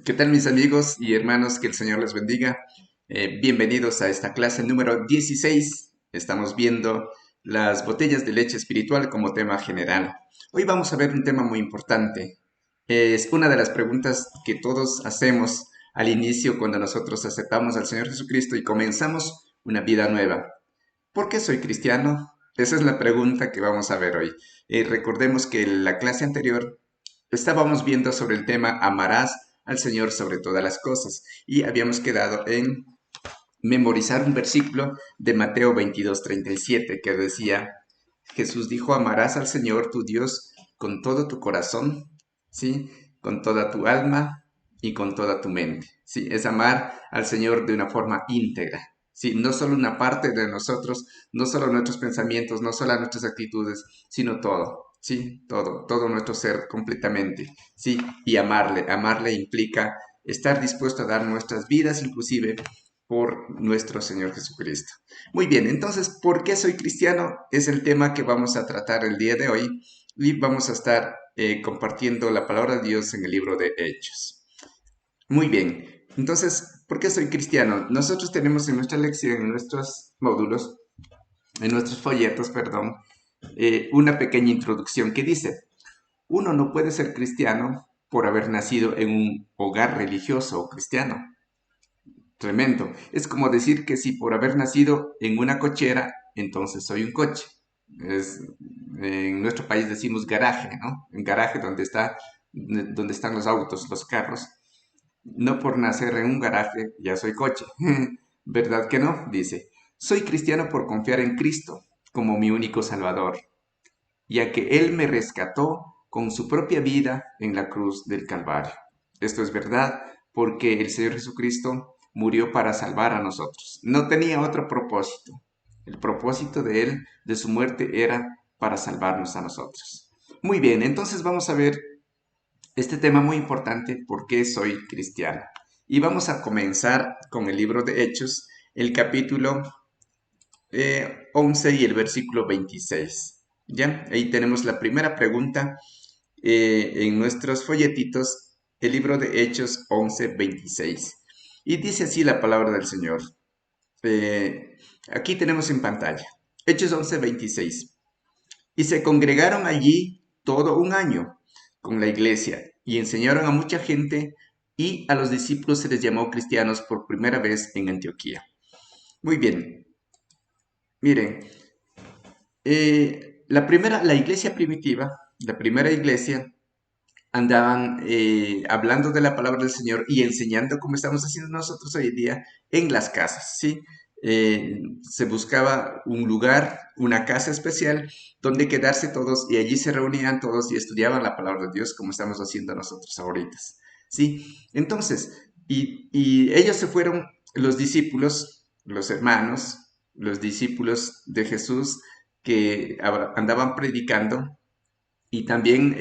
¿Qué tal mis amigos y hermanos? Que el Señor les bendiga. Bienvenidos a esta clase número 16. Estamos viendo las botellas de leche espiritual como tema general. Hoy vamos a ver un tema muy importante. Es una de las preguntas que todos hacemos al inicio cuando nosotros aceptamos al Señor Jesucristo y comenzamos una vida nueva. ¿Por qué soy cristiano? Esa es la pregunta que vamos a ver hoy. Recordemos que en la clase anterior estábamos viendo sobre el tema amarás al Señor sobre todas las cosas y habíamos quedado en memorizar un versículo de Mateo 22:37 que decía, Jesús dijo, amarás al Señor tu Dios con todo tu corazón, ¿sí? Con toda tu alma y con toda tu mente, ¿sí? Es amar al Señor de una forma íntegra, ¿sí? No solo una parte de nosotros, no solo nuestros pensamientos, no solo nuestras actitudes, sino todo, ¿sí? Todo nuestro ser completamente, ¿sí? Y amarle implica estar dispuesto a dar nuestras vidas inclusive por nuestro Señor Jesucristo. Muy bien, entonces, ¿por qué soy cristiano? Es el tema que vamos a tratar el día de hoy y vamos a estar compartiendo la palabra de Dios en el libro de Hechos. Muy bien, entonces, ¿por qué soy cristiano? Nosotros tenemos en nuestra lección, en nuestros módulos, en nuestros folletos, perdón, una pequeña introducción que dice, uno no puede ser cristiano por haber nacido en un hogar religioso o cristiano. Tremendo. Es como decir que si por haber nacido en una cochera, entonces soy un coche. Es, en nuestro país decimos garaje, ¿no? En garaje donde están los autos, los carros. No por nacer en un garaje ya soy coche. ¿Verdad que no? Dice. Soy cristiano por confiar en Cristo como mi único Salvador, ya que Él me rescató con su propia vida en la cruz del Calvario. Esto es verdad porque el Señor Jesucristo murió para salvar a nosotros. No tenía otro propósito. El propósito de Él, de su muerte, era para salvarnos a nosotros. Muy bien, entonces vamos a ver este tema muy importante, ¿por qué soy cristiano? Y vamos a comenzar con el libro de Hechos, el capítulo 11 y el versículo 26. ¿Ya? Ahí tenemos la primera pregunta en nuestros folletitos, el libro de Hechos 11:26. Y dice así la palabra del Señor. Aquí tenemos en pantalla. Hechos 11:26. Y se congregaron allí todo un año con la iglesia y enseñaron a mucha gente y a los discípulos se les llamó cristianos por primera vez en Antioquía. Muy bien, miren, la iglesia primitiva, la primera iglesia, andaban hablando de la palabra del Señor y enseñando como estamos haciendo nosotros hoy en día en las casas, ¿sí? Se buscaba un lugar, una casa especial donde quedarse todos y allí se reunían todos y estudiaban la palabra de Dios como estamos haciendo nosotros ahorita, ¿sí? Entonces, y ellos se fueron, los discípulos, los hermanos, los discípulos de Jesús que andaban predicando y también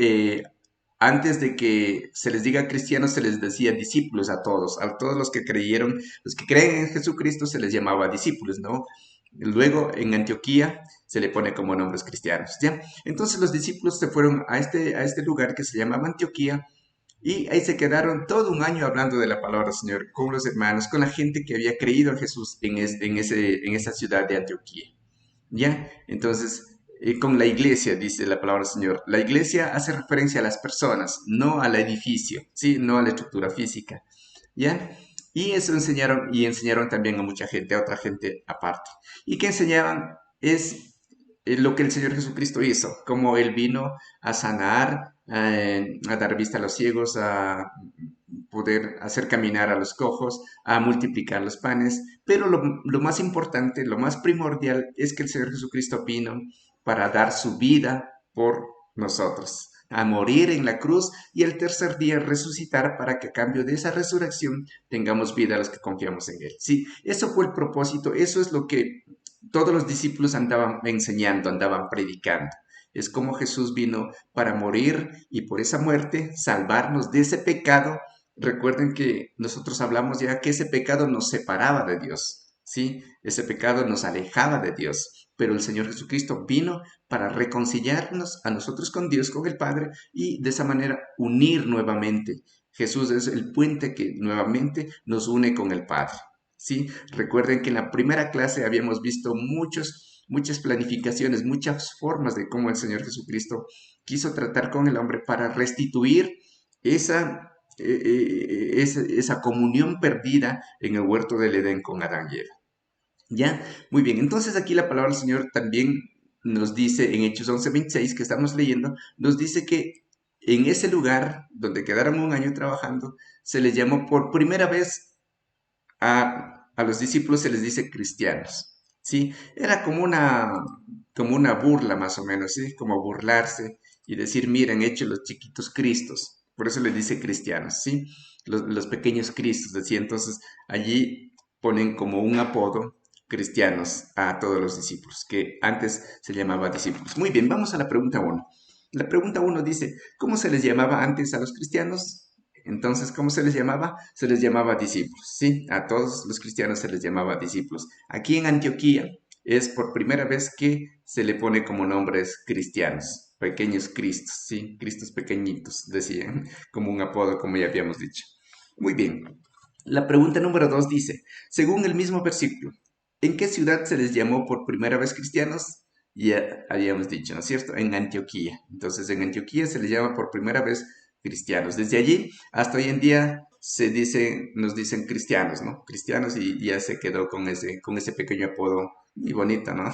antes de que se les diga cristianos, se les decía discípulos a todos los que creyeron, los que creen en Jesucristo se les llamaba discípulos, ¿no? Luego en Antioquía se le pone como nombres cristianos, ¿ya? Entonces los discípulos se fueron a este lugar que se llamaba Antioquía y ahí se quedaron todo un año hablando de la palabra del Señor con los hermanos, con la gente que había creído en Jesús en esa ciudad de Antioquía. ¿Ya? Entonces, con la iglesia, dice la palabra del Señor, la iglesia hace referencia a las personas, no al edificio, ¿sí? No a la estructura física, ¿ya? Y eso enseñaron, y enseñaron también a mucha gente, a otra gente aparte. Y que enseñaban es lo que el Señor Jesucristo hizo, como Él vino a sanar, a dar vista a los ciegos, a poder hacer caminar a los cojos, a multiplicar los panes, pero lo más importante, lo más primordial es que el Señor Jesucristo vino para dar su vida por nosotros, a morir en la cruz y el tercer día resucitar para que a cambio de esa resurrección tengamos vida a los que confiamos en Él. Sí, eso fue el propósito, eso es lo que todos los discípulos andaban enseñando, andaban predicando. Es como Jesús vino para morir y por esa muerte salvarnos de ese pecado. Recuerden que nosotros hablamos ya que ese pecado nos separaba de Dios, ¿sí? Ese pecado nos alejaba de Dios, pero el Señor Jesucristo vino para reconciliarnos a nosotros con Dios, con el Padre, y de esa manera unir nuevamente Jesús es el puente que nuevamente nos une con el Padre. ¿Sí? Recuerden que en la primera clase habíamos visto muchas planificaciones, muchas formas de cómo el Señor Jesucristo quiso tratar con el hombre para restituir esa comunión perdida en el huerto del Edén con Adán y Eva. ¿Ya? Muy bien, entonces aquí la palabra del Señor también nos dice en Hechos 11:26 que estamos leyendo, nos dice que en ese lugar donde quedaron un año trabajando, se les llamó por primera vez a los discípulos, se les dice cristianos, ¿sí? Era como una burla más o menos, ¿sí? Como burlarse y decir, miren, hechos los chiquitos cristos, por eso les dice cristianos, ¿sí? Los pequeños cristos, decía, entonces allí ponen como un apodo cristianos a todos los discípulos, que antes se llamaba discípulos. Muy bien, vamos a la pregunta 1. La pregunta 1 dice, ¿cómo se les llamaba antes a los cristianos? Entonces, ¿cómo se les llamaba? Se les llamaba discípulos, ¿sí? A todos los cristianos se les llamaba discípulos. Aquí en Antioquía es por primera vez que se le pone como nombres cristianos, pequeños cristos, ¿sí? Cristos pequeñitos, decían, como un apodo, como ya habíamos dicho. Muy bien. La pregunta número 2 dice, según el mismo versículo, ¿en qué ciudad se les llamó por primera vez cristianos? Ya habíamos dicho, ¿no es cierto? En Antioquía. Entonces, en Antioquía se les llama por primera vez cristianos. Desde allí hasta hoy en día nos dicen cristianos, ¿no? Cristianos y ya se quedó con ese pequeño apodo muy bonito, ¿no?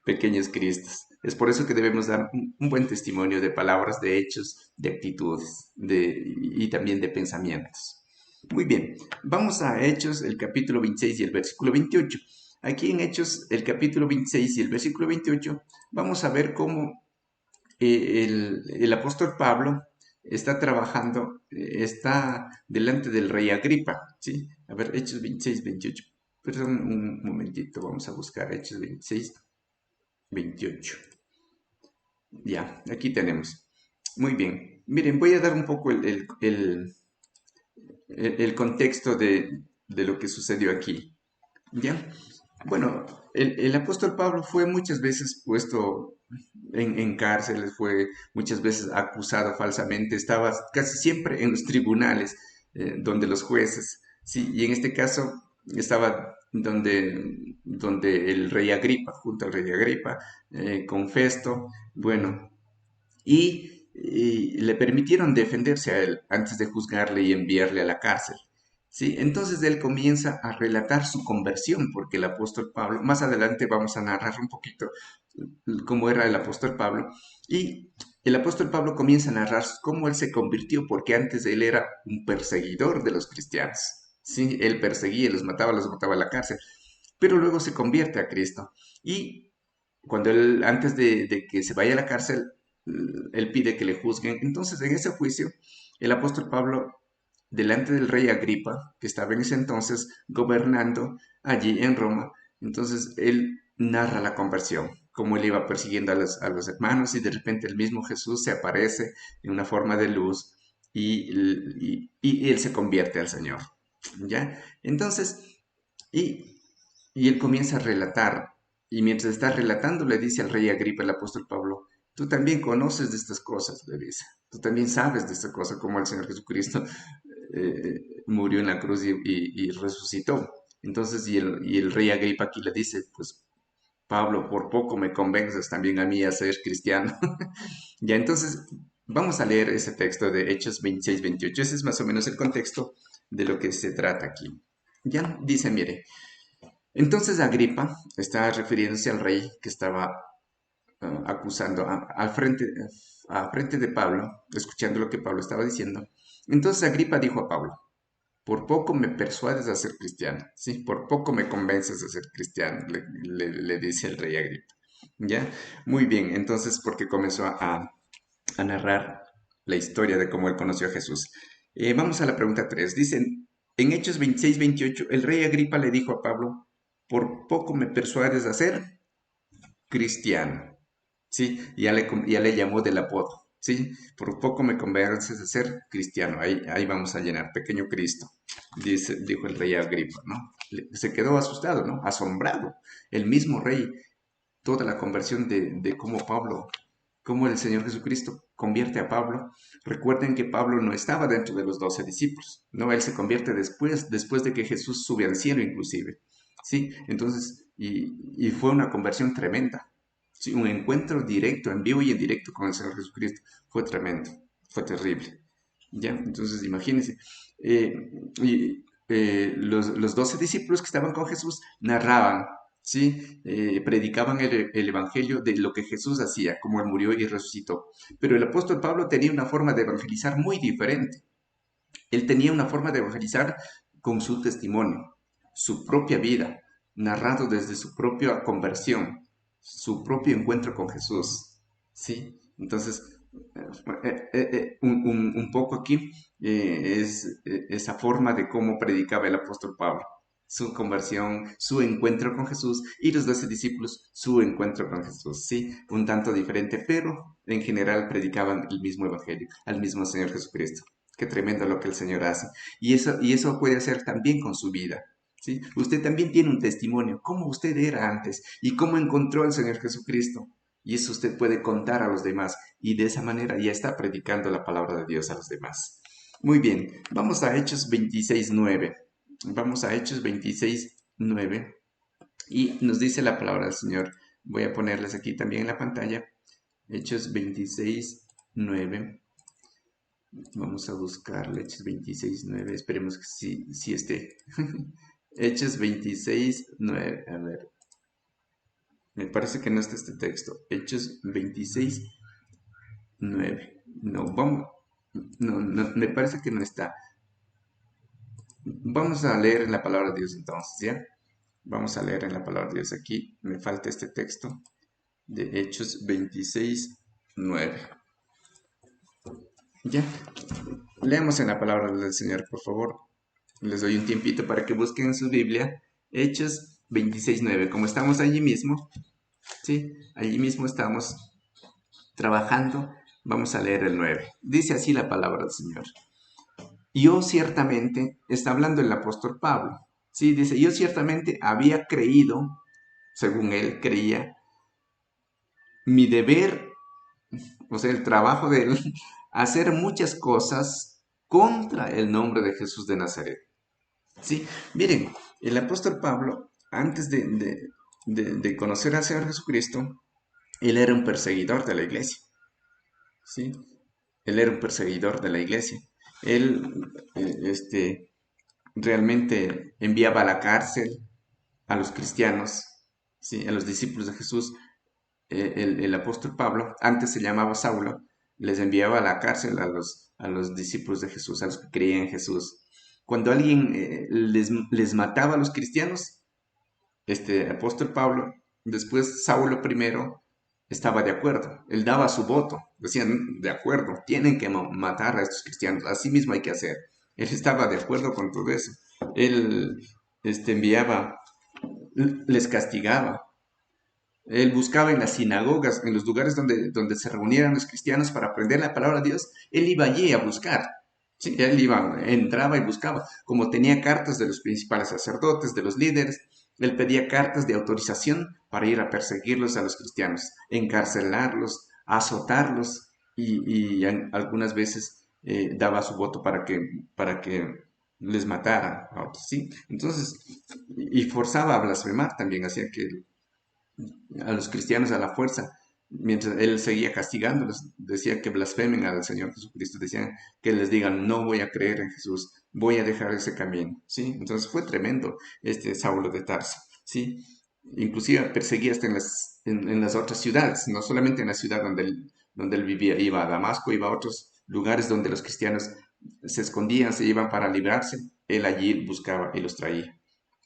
Pequeños cristos. Es por eso que debemos dar un buen testimonio de palabras, de hechos, de actitudes y también de pensamientos. Muy bien, vamos a Hechos, el capítulo 26 y el versículo 28. Aquí en Hechos, el capítulo 26 y el versículo 28, vamos a ver cómo el apóstol Pablo está trabajando, está delante del rey Agripa, ¿sí? A ver, Hechos 26, 28. Perdón, un momentito, vamos a buscar Hechos 26, 28. Ya, aquí tenemos. Muy bien. Miren, voy a dar un poco el contexto de lo que sucedió aquí. ¿Ya? Bueno, el apóstol Pablo fue muchas veces puesto en cárceles, fue muchas veces acusado falsamente, estaba casi siempre en los tribunales donde los jueces, sí, y en este caso estaba donde el rey Agripa, junto al rey Agripa, con Festo, bueno, y le permitieron defenderse a él antes de juzgarle y enviarle a la cárcel. ¿Sí? Entonces él comienza a relatar su conversión, porque el apóstol Pablo, más adelante vamos a narrar un poquito cómo era el apóstol Pablo, y el apóstol Pablo comienza a narrar cómo él se convirtió, porque antes él era un perseguidor de los cristianos. ¿Sí? Él perseguía, los mataba a la cárcel, pero luego se convierte a Cristo. Y cuando él, antes de que se vaya a la cárcel, él pide que le juzguen. Entonces, en ese juicio, el apóstol Pablo, delante del rey Agripa, que estaba en ese entonces gobernando allí en Roma, entonces él narra la conversión, cómo él iba persiguiendo a los hermanos y de repente el mismo Jesús se aparece en una forma de luz y él se convierte al Señor. ¿Ya? Entonces, y, y él comienza a relatar, y mientras está relatando le dice al rey Agripa, el apóstol Pablo, tú también conoces de estas cosas, le dice, tú también sabes de esta cosa, como el Señor Jesucristo murió en la cruz y resucitó. Entonces, y el rey Agripa aquí le dice, pues Pablo, por poco me convences también a mí a ser cristiano. Ya, entonces, vamos a leer ese texto de Hechos 26, 28. Ese es más o menos el contexto de lo que se trata aquí. Ya, dice, mire, entonces Agripa está refiriéndose al rey que estaba acusando al frente de Pablo, escuchando lo que Pablo estaba diciendo. Entonces Agripa dijo a Pablo, por poco me persuades a ser cristiano, ¿sí? Por poco me convences a ser cristiano, le dice el rey Agripa. ¿Ya? Muy bien, entonces porque comenzó a narrar la historia de cómo él conoció a Jesús. Vamos a la pregunta 3. Dicen, en Hechos 26, 28, el rey Agripa le dijo a Pablo, por poco me persuades a ser cristiano. ¿Sí? Ya le llamó del apodo. ¿Sí? Por poco me convences a ser cristiano. Ahí vamos a llenar, pequeño Cristo, dijo el rey Agripa, ¿no? Se quedó asustado, ¿no? Asombrado. El mismo rey, toda la conversión de cómo Pablo, cómo el Señor Jesucristo convierte a Pablo, recuerden que Pablo no estaba dentro de los 12 discípulos, ¿no? Él se convierte después de que Jesús sube al cielo inclusive, ¿sí? Entonces, y fue una conversión tremenda, ¿sí? Un encuentro directo, en vivo y en directo con el Señor Jesucristo. Fue tremendo, fue terrible, ¿ya? Entonces, imagínense. Los 12 discípulos que estaban con Jesús narraban, ¿sí? Predicaban el evangelio de lo que Jesús hacía, cómo él murió y resucitó. Pero el apóstol Pablo tenía una forma de evangelizar muy diferente. Él tenía una forma de evangelizar con su testimonio, su propia vida, narrado desde su propia conversión, su propio encuentro con Jesús, ¿sí? Entonces, un poco aquí es esa forma de cómo predicaba el apóstol Pablo, su conversión, su encuentro con Jesús, y los 12 discípulos, su encuentro con Jesús, ¿sí? Un tanto diferente, pero en general predicaban el mismo evangelio, al mismo Señor Jesucristo. Qué tremendo lo que el Señor hace. Y eso puede hacer también con su vida, ¿sí? Usted también tiene un testimonio, cómo usted era antes y cómo encontró al Señor Jesucristo. Y eso usted puede contar a los demás y de esa manera ya está predicando la palabra de Dios a los demás. Muy bien, vamos a Hechos 26:9. Vamos a Hechos 26:9 y nos dice la palabra del Señor. Voy a ponerles aquí también en la pantalla. Hechos 26:9. Vamos a buscar Hechos 26:9. Esperemos que sí esté. Hechos 26:9. A ver. Me parece que no está este texto. Hechos 26:9. No, vamos. No, me parece que no está. Vamos a leer en la palabra de Dios entonces, ¿ya? Vamos a leer en la palabra de Dios aquí. Me falta este texto de Hechos 26:9. ¿Ya? Leamos en la palabra del Señor, por favor. Les doy un tiempito para que busquen en su Biblia Hechos 26:9. Como estamos allí mismo, ¿sí? Allí mismo estamos trabajando. Vamos a leer el 9. Dice así la palabra del Señor. Yo ciertamente, está hablando el apóstol Pablo, ¿sí? Dice, yo ciertamente había creído, según él creía, mi deber, o sea, el trabajo de él, hacer muchas cosas contra el nombre de Jesús de Nazaret. Sí, miren, el apóstol Pablo, antes de conocer al Señor Jesucristo, él era un perseguidor de la iglesia, ¿sí? Él era un perseguidor de la iglesia. Él, realmente enviaba a la cárcel a los cristianos, ¿sí? A los discípulos de Jesús. El apóstol Pablo, antes se llamaba Saulo, les enviaba a la cárcel a los discípulos de Jesús, a los que creían en Jesús. Cuando alguien les mataba a los cristianos, este apóstol Pablo, después Saulo primero estaba de acuerdo, él daba su voto, decían, de acuerdo, tienen que matar a estos cristianos, así mismo hay que hacer. Él estaba de acuerdo con todo eso. Él enviaba, les castigaba. Él buscaba en las sinagogas, en los lugares donde se reunieran los cristianos para aprender la palabra de Dios. Él iba allí a buscar. Sí, él entraba y buscaba. Como tenía cartas de los principales sacerdotes, de los líderes, él pedía cartas de autorización para ir a perseguirlos a los cristianos, encarcelarlos, azotarlos y algunas veces daba su voto para que les mataran a otros, ¿sí? Entonces, y forzaba a blasfemar también, hacía que a los cristianos a la fuerza, mientras él seguía castigándolos, decía que blasfemen al Señor Jesucristo, decían que les digan, no voy a creer en Jesús, voy a dejar ese camino, ¿sí? Entonces fue tremendo este Saulo de Tarso, ¿sí? Inclusive perseguía hasta en las otras ciudades, no solamente en la ciudad donde él vivía, iba a Damasco, iba a otros lugares donde los cristianos se escondían, se iban para librarse, él allí buscaba y los traía.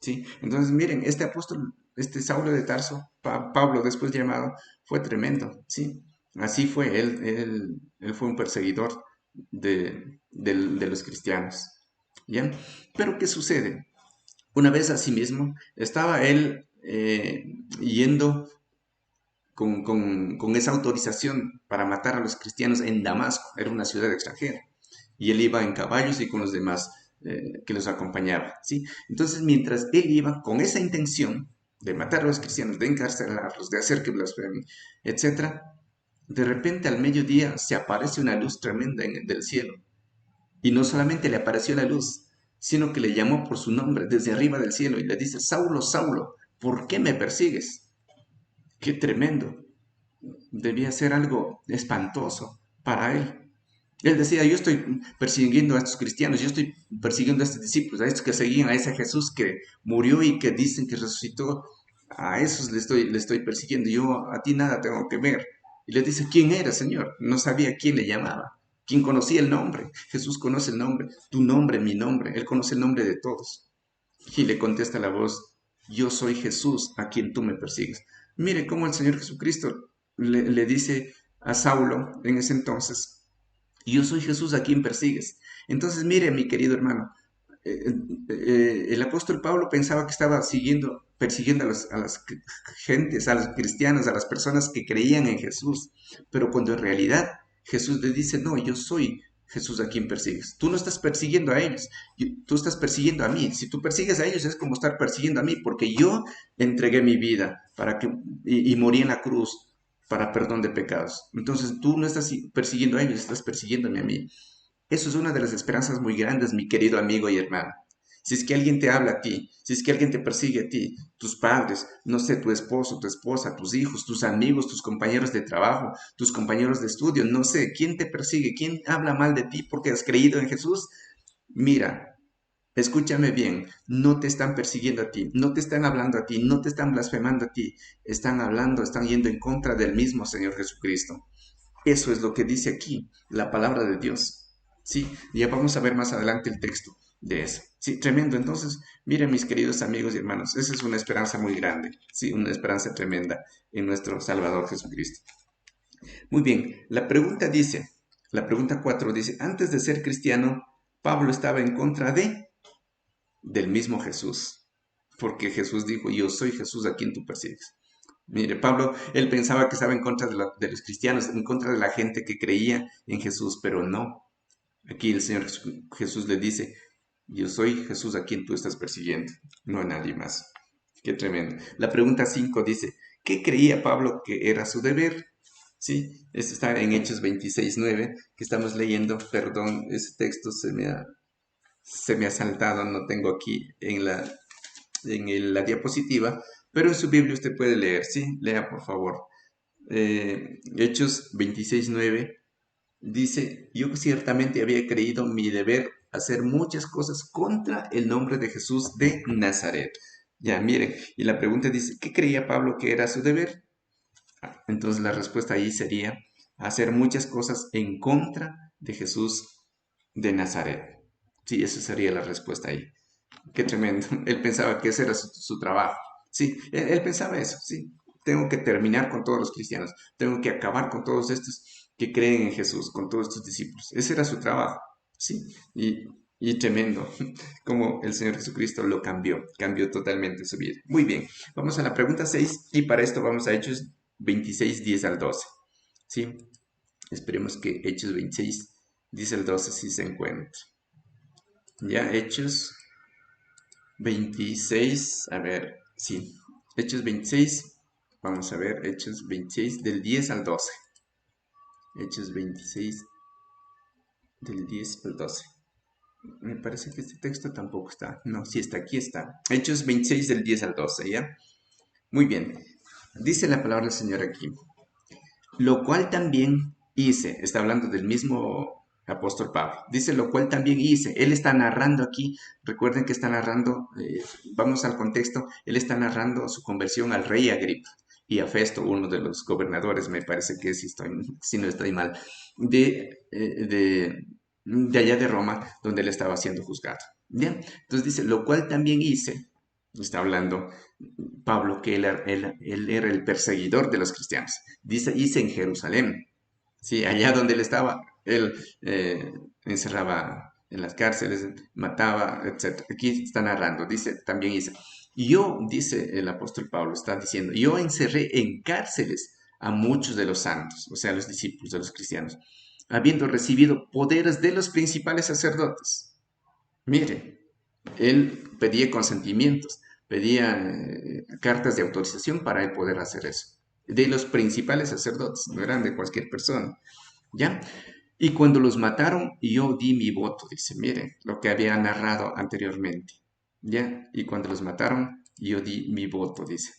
¿Sí? Entonces, miren, este apóstol, este Saulo de Tarso, Pablo después llamado, fue tremendo, ¿sí? Así fue, él fue un perseguidor de los cristianos, ¿ya? Pero, ¿qué sucede? Una vez así mismo, estaba él yendo con esa autorización para matar a los cristianos en Damasco, era una ciudad extranjera, y él iba en caballos y con los demás que los acompañaban, ¿sí? Entonces, mientras él iba con esa intención de matar a los cristianos, de encarcelarlos, de hacer que blasfemen, etcétera, de repente al mediodía se aparece una luz tremenda del cielo. Y no solamente le apareció la luz, sino que le llamó por su nombre desde arriba del cielo y le dice, Saulo, Saulo, ¿por qué me persigues? Qué tremendo. Debía ser algo espantoso para él. Él decía, yo estoy persiguiendo a estos cristianos, yo estoy persiguiendo a estos discípulos, a estos que seguían a ese Jesús que murió y que dicen que resucitó. A esos le estoy persiguiendo, yo a ti nada tengo que ver. Y le dice, ¿quién era, Señor? No sabía quién le llamaba, quién conocía el nombre. Jesús conoce el nombre, tu nombre, mi nombre, Él conoce el nombre de todos. Y le contesta la voz, yo soy Jesús a quien tú me persigues. Mire cómo el Señor Jesucristo le dice a Saulo en ese entonces, yo soy Jesús a quien persigues. Entonces, mire, mi querido hermano, el apóstol Pablo pensaba que estaba persiguiendo a las gentes, a los cristianos, a las personas que creían en Jesús, pero cuando en realidad Jesús le dice, no, yo soy Jesús a quien persigues. Tú no estás persiguiendo a ellos, tú estás persiguiendo a mí. Si tú persigues a ellos es como estar persiguiendo a mí, porque yo entregué mi vida y morí en la cruz para perdón de pecados. Entonces tú no estás persiguiendo a ellos, estás persiguiéndome a mí. Eso es una de las esperanzas muy grandes, mi querido amigo y hermano. Si es que alguien te habla a ti, si es que alguien te persigue a ti, tus padres, no sé, tu esposo, tu esposa, tus hijos, tus amigos, tus compañeros de trabajo, tus compañeros de estudio, no sé, ¿quién te persigue? ¿Quién habla mal de ti porque has creído en Jesús? Mira, escúchame bien, no te están persiguiendo a ti, no te están hablando a ti, no te están blasfemando a ti, están hablando, están yendo en contra del mismo Señor Jesucristo. Eso es lo que dice aquí la palabra de Dios. Sí, ya vamos a ver más adelante el texto de eso. Sí, tremendo. Entonces, miren mis queridos amigos y hermanos, esa es una esperanza muy grande, sí, una esperanza tremenda en nuestro Salvador Jesucristo. Muy bien, la pregunta 4 dice, antes de ser cristiano, Pablo estaba en contra del mismo Jesús, porque Jesús dijo, yo soy Jesús a quien tú persigues. Mire, Pablo, él pensaba que estaba en contra de los cristianos, en contra de la gente que creía en Jesús, pero no. Aquí el Señor Jesús le dice, yo soy Jesús a quien tú estás persiguiendo, no a nadie más. Qué tremendo. La pregunta 5 dice, ¿qué creía Pablo que era su deber? Sí, esto está en Hechos 26:9, que estamos leyendo. Perdón, ese texto se me ha saltado, no tengo aquí la diapositiva, pero en su Biblia usted puede leer, ¿sí? Lea, por favor. Hechos 26:9 dice, yo ciertamente había creído mi deber hacer muchas cosas contra el nombre de Jesús de Nazaret. Ya, miren, y la pregunta dice, ¿qué creía Pablo que era su deber? Entonces la respuesta ahí sería hacer muchas cosas en contra de Jesús de Nazaret. Sí, esa sería la respuesta ahí. Qué tremendo. Él pensaba que ese era su trabajo. Sí, él pensaba eso, sí. Tengo que terminar con todos los cristianos. Tengo que acabar con todos estos que creen en Jesús, con todos estos discípulos. Ese era su trabajo, sí. Y tremendo como el Señor Jesucristo lo cambió totalmente su vida. Muy bien, vamos a la pregunta 6 y para esto vamos a Hechos 26, 10 al 12. Sí, esperemos que Hechos 26, 10 al 12 sí se encuentre. Ya, Hechos 26, a ver, sí, Hechos 26, vamos a ver, Hechos 26 del 10 al 12. Hechos 26 del 10 al 12. Me parece que este texto tampoco está. No, sí está, aquí está. Hechos 26 del 10 al 12, ¿ya? Muy bien. Dice la palabra del Señor aquí. Lo cual también hice, está hablando del mismo apóstol Pablo, dice lo cual también hice, él está narrando aquí, recuerden que está narrando, vamos al contexto, él está narrando su conversión al rey Agripa y a Festo, uno de los gobernadores, me parece que si no estoy mal, de allá de Roma, donde él estaba siendo juzgado. Bien, entonces dice, lo cual también hice, está hablando Pablo, que él era el perseguidor de los cristianos. Dice en Jerusalén, sí, allá donde él estaba, él encerraba en las cárceles, mataba, etc. Aquí está narrando, también dice, yo, dice el apóstol Pablo, está diciendo, yo encerré en cárceles a muchos de los santos, o sea, los discípulos de los cristianos, habiendo recibido poderes de los principales sacerdotes. Mire, él pedía consentimientos, pedía cartas de autorización para él poder hacer eso. de los principales sacerdotes, no eran de cualquier persona, ¿ya? Y cuando los mataron, yo di mi voto, dice, miren, lo que había narrado anteriormente, ¿ya? Y cuando los mataron, yo di mi voto, dice.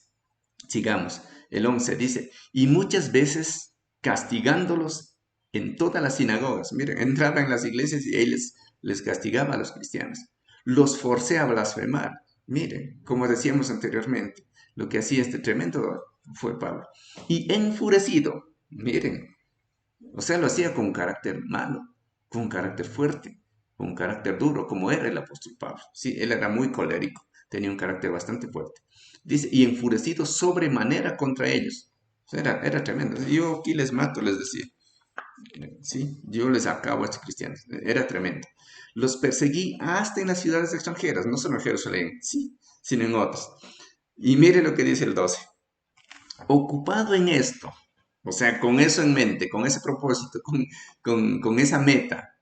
Sigamos, el 11 dice, y muchas veces castigándolos en todas las sinagogas. Miren, entraba en las iglesias y él les castigaba a los cristianos. Los forcé a blasfemar. Miren, como decíamos anteriormente, lo que hacía este tremendo fue Pablo. Y enfurecido, miren, o sea, lo hacía con un carácter malo, con un carácter fuerte, con un carácter duro, como era el apóstol Pablo. Sí, él era muy colérico, tenía un carácter bastante fuerte. Dice, y enfurecido sobremanera contra ellos. O sea, era tremendo. Yo aquí les mato, les decía. Sí, yo les acabo a estos cristianos. Era tremendo. Los perseguí hasta en las ciudades extranjeras, no solo en Jerusalén, sí, sino en otras. Y mire lo que dice el 12. Ocupado en esto, o sea, con eso en mente, con ese propósito, con esa meta,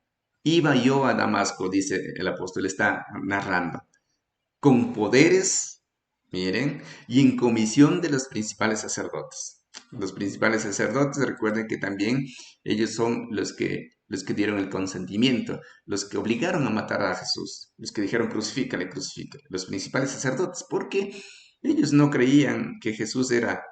iba yo a Damasco, dice el apóstol, está narrando, con poderes, miren, y en comisión de los principales sacerdotes. Los principales sacerdotes, recuerden que también ellos son los que dieron el consentimiento, los que obligaron a matar a Jesús, los que dijeron crucifícale, crucifícale. Los principales sacerdotes, porque ellos no creían que Jesús era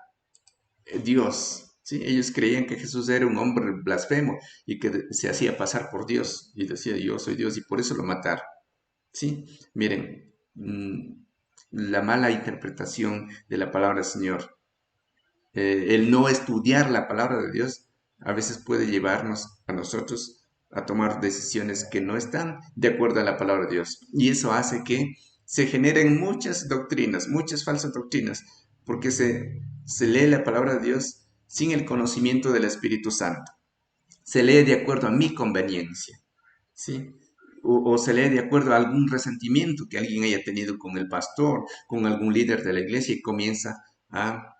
Dios. ¿Sí? Ellos creían que Jesús era un hombre blasfemo y que se hacía pasar por Dios y decía yo soy Dios y por eso lo mataron. ¿Sí? Miren, la mala interpretación de la palabra del Señor, el no estudiar la palabra de Dios, a veces puede llevarnos a nosotros a tomar decisiones que no están de acuerdo a la palabra de Dios. Y eso hace que se generen muchas doctrinas, muchas falsas doctrinas, porque se lee la palabra de Dios sin el conocimiento del Espíritu Santo. Se lee de acuerdo a mi conveniencia, ¿sí? O se lee de acuerdo a algún resentimiento que alguien haya tenido con el pastor, con algún líder de la iglesia y comienza a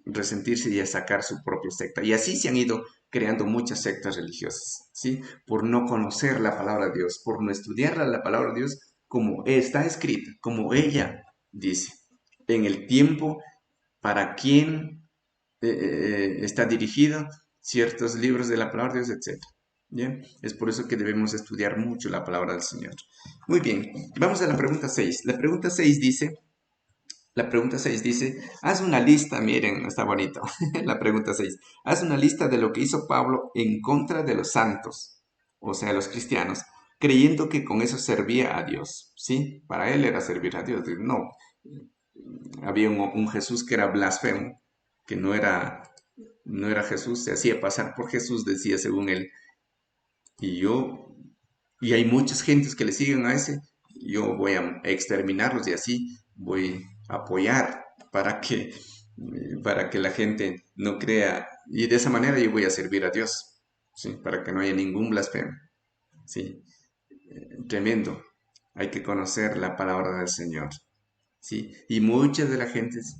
resentirse y a sacar su propia secta. Y así se han ido creando muchas sectas religiosas, ¿sí? Por no conocer la palabra de Dios, por no estudiar la palabra de Dios como está escrita, como ella dice, en el tiempo para quien está dirigido ciertos libros de la palabra de Dios, etc. ¿Bien? Es por eso que debemos estudiar mucho la palabra del Señor. Muy bien, vamos a la pregunta 6. La pregunta 6 dice, haz una lista, miren, está bonito, la pregunta 6, haz una lista de lo que hizo Pablo en contra de los santos, o sea, los cristianos, creyendo que con eso servía a Dios, ¿sí? Para él era servir a Dios. No, había un Jesús que era blasfemo, que no era Jesús, se hacía pasar por Jesús, decía según él, y yo, y hay muchas gentes que le siguen a ese, yo voy a exterminarlos y así voy a apoyar para que la gente no crea, y de esa manera yo voy a servir a Dios, ¿sí? Para que no haya ningún blasfemo, ¿sí? Tremendo, hay que conocer la palabra del Señor, ¿sí? Y muchas de las gentes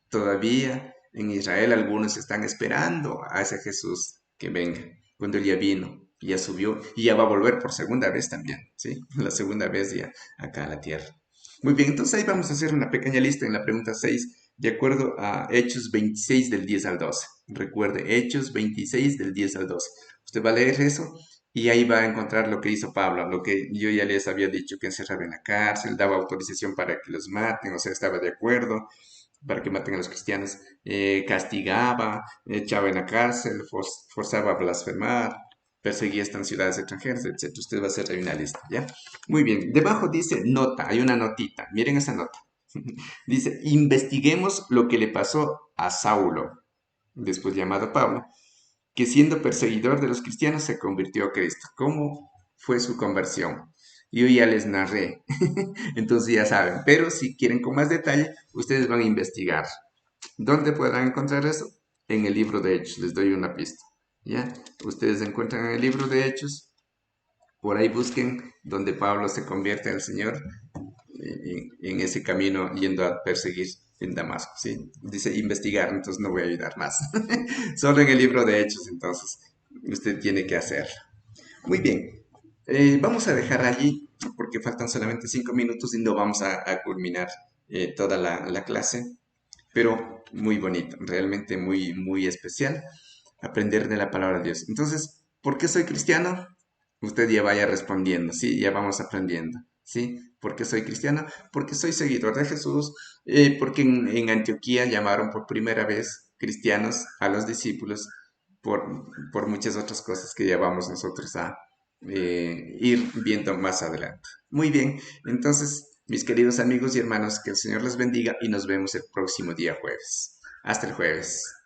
todavía en Israel, algunos están esperando a ese Jesús que venga, cuando él ya vino, ya subió y ya va a volver por segunda vez también, ¿sí? La segunda vez ya acá a la tierra. Muy bien, entonces ahí vamos a hacer una pequeña lista en la pregunta 6 de acuerdo a Hechos 26 del 10 al 12. Recuerde, Hechos 26 del 10 al 12. Usted va a leer eso y ahí va a encontrar lo que hizo Pablo, lo que yo ya les había dicho, que encerraba en la cárcel, daba autorización para que los maten, o sea, estaba de acuerdo para que maten a los cristianos, castigaba, echaba en la cárcel, forzaba a blasfemar, perseguía estas ciudades extranjeras, etc. Usted va a hacer ahí una lista, ¿ya? Muy bien, debajo dice nota, hay una notita, miren esa nota. Dice, investiguemos lo que le pasó a Saulo, después llamado Pablo, que siendo perseguidor de los cristianos se convirtió a Cristo. ¿Cómo fue su conversión? Yo ya les narré, entonces ya saben, pero si quieren con más detalle, ustedes van a investigar. ¿Dónde podrán encontrar eso? En el libro de Hechos, les doy una pista. ¿Ya? Ustedes encuentran en el libro de Hechos, por ahí busquen donde Pablo se convierte al Señor en ese camino yendo a perseguir en Damasco, ¿sí? Dice investigar, entonces no voy a ayudar más. Solo en el libro de Hechos, entonces, usted tiene que hacerlo. Muy bien, vamos a dejar allí porque faltan solamente 5 minutos y no vamos a culminar toda la clase. pero muy bonito, realmente muy, muy especial aprender de la palabra de Dios. Entonces, ¿por qué soy cristiano? Usted ya vaya respondiendo, ¿sí? Ya vamos aprendiendo, ¿sí? ¿Por qué soy cristiano? Porque soy seguidor de Jesús, porque en Antioquía llamaron por primera vez cristianos a los discípulos por, por muchas otras cosas que ya vamos nosotros a ir viendo más adelante. Muy bien, entonces, mis queridos amigos y hermanos, que el Señor les bendiga y nos vemos el próximo día jueves. Hasta el jueves.